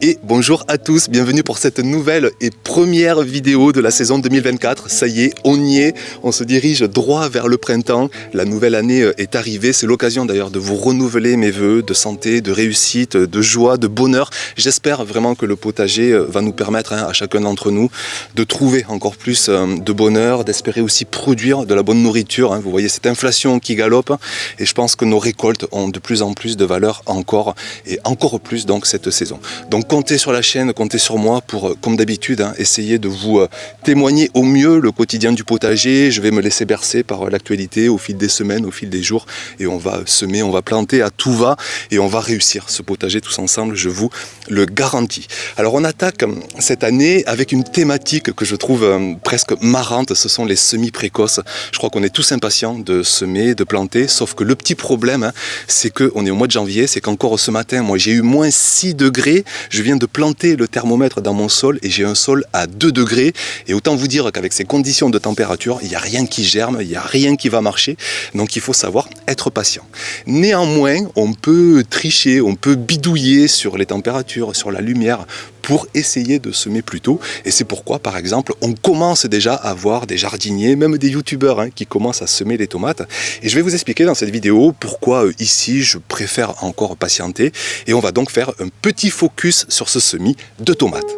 Et bonjour à tous, bienvenue pour cette nouvelle et première vidéo de la saison 2024. Ça y est, on y est, on se dirige droit vers le printemps. La nouvelle année est arrivée, c'est l'occasion d'ailleurs de vous renouveler mes vœux de santé, de réussite, de joie, de bonheur. J'espère vraiment que le potager va nous permettre à chacun d'entre nous de trouver encore plus de bonheur, d'espérer aussi produire de la bonne nourriture. Vous voyez cette inflation qui galope et je pense que nos récoltes ont de plus en plus de valeur encore et encore plus donc cette saison. Donc comptez sur la chaîne, comptez sur moi pour, comme d'habitude, essayer de vous témoigner au mieux le quotidien du potager. Je vais me laisser bercer par l'actualité au fil des semaines, au fil des jours et on va semer, on va planter à tout va et on va réussir ce potager tous ensemble, je vous le garantis. Alors on attaque cette année avec une thématique que je trouve presque marrante, ce sont les semis précoces. Je crois qu'on est tous impatients de semer, de planter, sauf que le petit problème, c'est qu'on est au mois de janvier, c'est qu'encore ce matin, moi j'ai eu moins 6 degrés, je viens de planter le thermomètre dans mon sol et j'ai un sol à 2 degrés. Et autant vous dire qu'avec ces conditions de température, il n'y a rien qui germe, il n'y a rien qui va marcher. Donc il faut savoir être patient. Néanmoins, on peut tricher, on peut bidouiller sur les températures, sur la lumière, pour essayer de semer plus tôt. Et c'est pourquoi, par exemple, on commence déjà à voir des jardiniers, même des youtubeurs qui commencent à semer les tomates. Et je vais vous expliquer dans cette vidéo pourquoi ici je préfère encore patienter. Et on va donc faire un petit focus sur ce semis de tomates.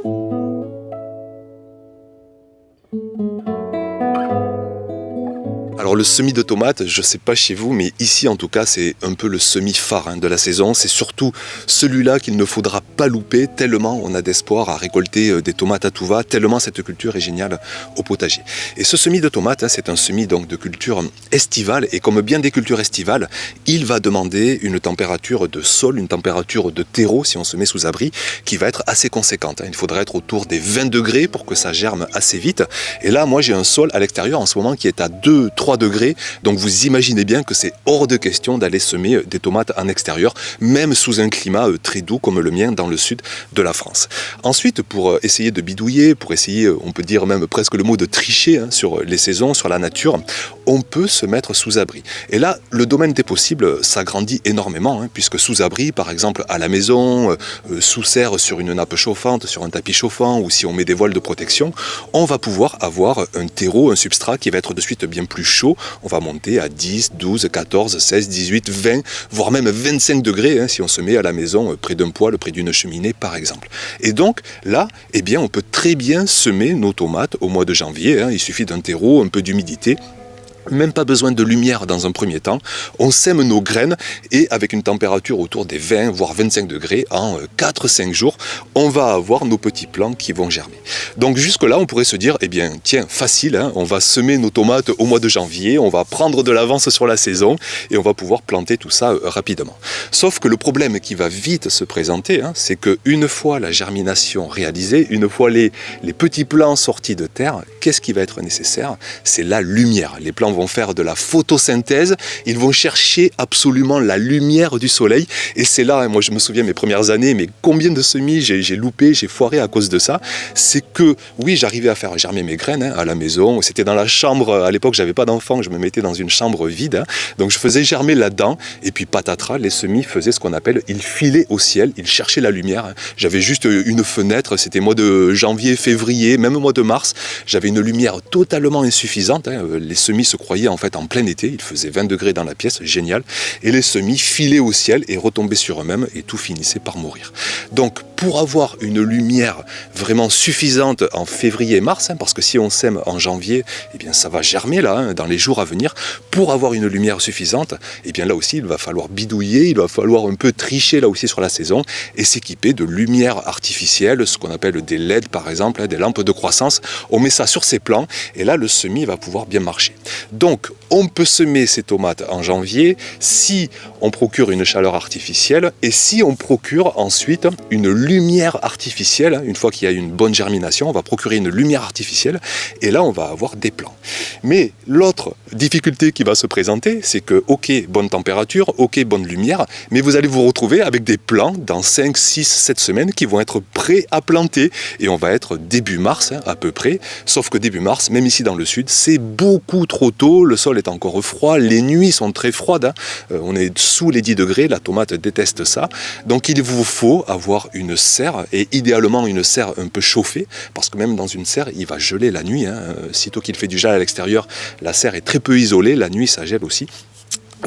Alors le semis de tomates, je ne sais pas chez vous, mais ici en tout cas c'est un peu le semis phare de la saison. C'est surtout celui-là qu'il ne faudra pas louper, tellement on a d'espoir à récolter des tomates à tout va, tellement cette culture est géniale au potager. Et ce semis de tomates, c'est un semis donc de culture estivale, et comme bien des cultures estivales, il va demander une température de sol, une température de terreau, si on se met sous abri, qui va être assez conséquente. Il faudra être autour des 20 degrés pour que ça germe assez vite. Et là, moi j'ai un sol à l'extérieur en ce moment qui est à 2-3 degrés, donc vous imaginez bien que c'est hors de question d'aller semer des tomates en extérieur, même sous un climat très doux comme le mien dans le sud de la France. Ensuite, pour essayer de bidouiller, pour essayer, on peut dire même presque le mot de tricher sur les saisons, sur la nature, on peut se mettre sous abri. Et là, le domaine des possibles s'agrandit énormément, puisque sous abri, par exemple à la maison, sous serre sur une nappe chauffante, sur un tapis chauffant, ou si on met des voiles de protection, on va pouvoir avoir un terreau, un substrat qui va être de suite bien plus chaud. On va monter à 10, 12, 14, 16, 18, 20, voire même 25 degrés si on se met à la maison près d'un poêle, près d'une cheminée par exemple. Et donc là, eh bien, on peut très bien semer nos tomates au mois de janvier. Il suffit d'un terreau, un peu d'humidité. Même pas besoin de lumière dans un premier temps, on sème nos graines et avec une température autour des 20 voire 25 degrés en 4-5 jours, on va avoir nos petits plants qui vont germer. Donc jusque là on pourrait se dire, eh bien tiens, facile, on va semer nos tomates au mois de janvier, on va prendre de l'avance sur la saison et on va pouvoir planter tout ça rapidement. Sauf que le problème qui va vite se présenter, c'est qu'une fois la germination réalisée, une fois les petits plants sortis de terre, qu'est-ce qui va être nécessaire? C'est la lumière. Les plants vont faire de la photosynthèse, ils vont chercher absolument la lumière du soleil et c'est là, moi je me souviens mes premières années, mais combien de semis j'ai loupé, j'ai foiré à cause de ça, c'est que oui j'arrivais à faire germer mes graines à la maison, c'était dans la chambre, à l'époque j'avais pas d'enfant, je me mettais dans une chambre vide, donc je faisais germer là-dedans et puis patatras, les semis faisaient ce qu'on appelle, ils filaient au ciel, ils cherchaient la lumière, j'avais juste une fenêtre, c'était mois de janvier, février, même mois de mars, j'avais une lumière totalement insuffisante, les semis se croyait en fait en plein été, il faisait 20 degrés dans la pièce, génial, et les semis filaient au ciel et retombaient sur eux-mêmes et tout finissait par mourir. Donc pour avoir une lumière vraiment suffisante en février et mars, parce que si on sème en janvier, eh bien ça va germer là, dans les jours à venir, pour avoir une lumière suffisante, eh bien là aussi il va falloir bidouiller, il va falloir un peu tricher là aussi sur la saison et s'équiper de lumière artificielle, ce qu'on appelle des LED par exemple, des lampes de croissance, on met ça sur ses plants et là le semis va pouvoir bien marcher. Donc, on peut semer ces tomates en janvier si on procure une chaleur artificielle et si on procure ensuite une lumière artificielle. Une fois qu'il y a une bonne germination, on va procurer une lumière artificielle et là, on va avoir des plants. Mais l'autre difficulté qui va se présenter, c'est que, ok, bonne température, ok, bonne lumière, mais vous allez vous retrouver avec des plants dans 5, 6, 7 semaines qui vont être prêts à planter et on va être début mars à peu près, sauf que début mars, même ici dans le sud, c'est beaucoup trop tôt, le sol est encore froid, les nuits sont très froides, on est sous les 10 degrés, la tomate déteste ça, donc il vous faut avoir une serre, et idéalement une serre un peu chauffée, parce que même dans une serre, il va geler la nuit. Sitôt qu'il fait du gel à l'extérieur, la serre est très peu isolée, la nuit ça gèle aussi.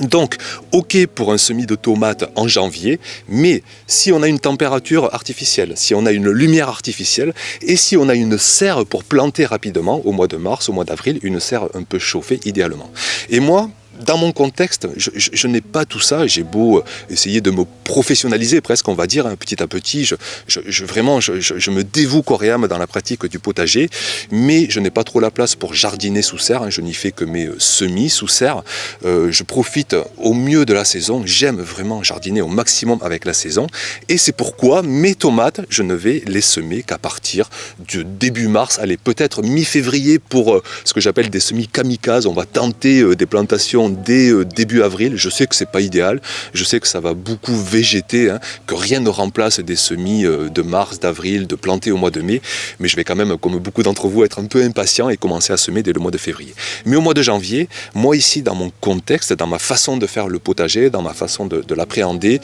Donc, ok pour un semis de tomates en janvier, mais si on a une température artificielle, si on a une lumière artificielle, et si on a une serre pour planter rapidement, au mois de mars, au mois d'avril, une serre un peu chauffée idéalement. Et moi, dans mon contexte, je n'ai pas tout ça. J'ai beau essayer de me professionnaliser presque, on va dire, petit à petit. Je me dévoue corps et âme dans la pratique du potager, mais je n'ai pas trop la place pour jardiner sous serre. Je n'y fais que mes semis sous serre. Je profite au mieux de la saison. J'aime vraiment jardiner au maximum avec la saison. Et c'est pourquoi mes tomates, je ne vais les semer qu'à partir du début mars, allez, peut-être mi-février pour ce que j'appelle des semis kamikazes. On va tenter des plantations dès début avril. Je sais que c'est pas idéal, je sais que ça va beaucoup végéter, que rien ne remplace des semis de mars, d'avril, de planter au mois de mai, mais je vais quand même, comme beaucoup d'entre vous, être un peu impatient et commencer à semer dès le mois de février. Mais au mois de janvier, moi ici, dans mon contexte, dans ma façon de faire le potager, dans ma façon de l'appréhender,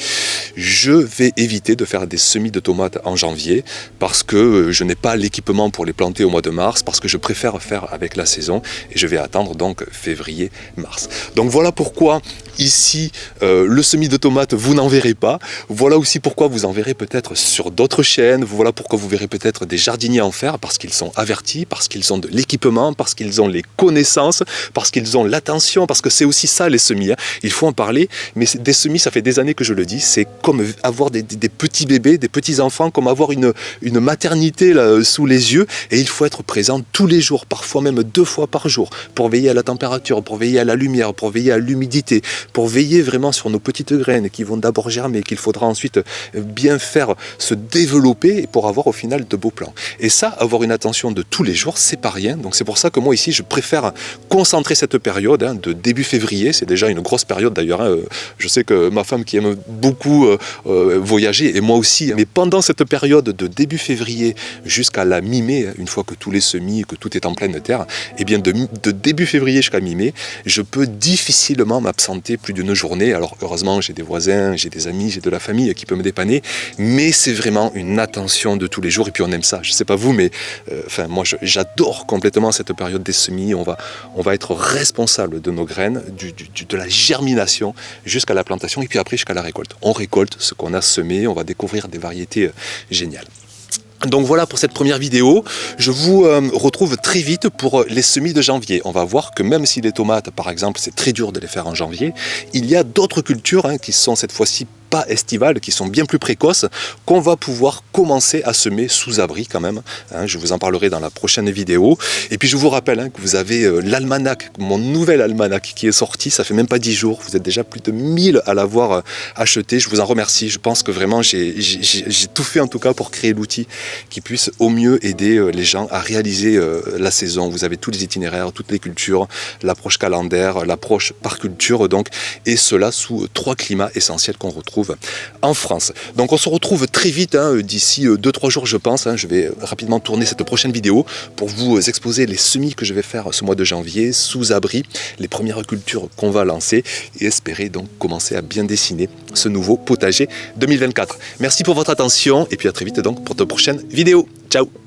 je vais éviter de faire des semis de tomates en janvier, parce que je n'ai pas l'équipement pour les planter au mois de mars, parce que je préfère faire avec la saison, et je vais attendre donc février-mars. Donc voilà pourquoi ici le semis de tomates vous n'en verrez pas. Voilà aussi pourquoi vous en verrez peut-être sur d'autres chaînes. Voilà pourquoi vous verrez peut-être des jardiniers en faire, parce qu'ils sont avertis, parce qu'ils ont de l'équipement, parce qu'ils ont les connaissances, parce qu'ils ont l'attention, parce que c'est aussi ça les semis. Il faut en parler, mais des semis, ça fait des années que je le dis, c'est comme avoir des petits bébés, des petits enfants, comme avoir une maternité là, sous les yeux, et il faut être présent tous les jours, parfois même 2 fois par jour, pour veiller à la température, pour veiller à la lumière, pour veiller à l'humidité, pour veiller vraiment sur nos petites graines qui vont d'abord germer, qu'il faudra ensuite bien faire se développer et pour avoir au final de beaux plants. Et ça, avoir une attention de tous les jours, c'est pas rien. Donc c'est pour ça que moi ici, je préfère concentrer cette période de début février. C'est déjà une grosse période d'ailleurs. Je sais que ma femme qui aime beaucoup voyager, et moi aussi, mais pendant cette période de début février jusqu'à la mi-mai, une fois que tous les semis, que tout est en pleine terre, et bien de début février jusqu'à mi-mai, je peux difficilement m'absenter plus d'une journée. Alors heureusement, j'ai des voisins, j'ai des amis, j'ai de la famille qui peut me dépanner, mais c'est vraiment une attention de tous les jours, et puis on aime ça. Je sais pas vous, mais moi j'adore complètement cette période des semis. On va être responsable de nos graines, de la germination jusqu'à la plantation, et puis après jusqu'à la récolte. On récolte ce qu'on a semé, on va découvrir des variétés géniales. Donc voilà pour cette première vidéo. Je vous retrouve très vite pour les semis de janvier. On va voir que même si les tomates, par exemple, c'est très dur de les faire en janvier, il y a d'autres cultures qui sont cette fois-ci pas estivales, qui sont bien plus précoces, qu'on va pouvoir commencer à semer sous abri quand même. Je vous en parlerai dans la prochaine vidéo. Et puis je vous rappelle que vous avez l'almanach, mon nouvel almanach qui est sorti, ça fait même pas 10 jours, vous êtes déjà plus de 1000 à l'avoir acheté. Je vous en remercie, je pense que vraiment j'ai tout fait en tout cas pour créer l'outil qui puisse au mieux aider les gens à réaliser la saison. Vous avez tous les itinéraires, toutes les cultures, l'approche calendaire, l'approche par culture, donc, et cela sous 3 climats essentiels qu'on retrouve en France. Donc on se retrouve très vite, d'ici 2-3 jours je pense. Je vais rapidement tourner cette prochaine vidéo pour vous exposer les semis que je vais faire ce mois de janvier, sous abri, les premières cultures qu'on va lancer, et espérer donc commencer à bien dessiner ce nouveau potager 2024. Merci pour votre attention, et puis à très vite donc pour de prochaines vidéos. Ciao!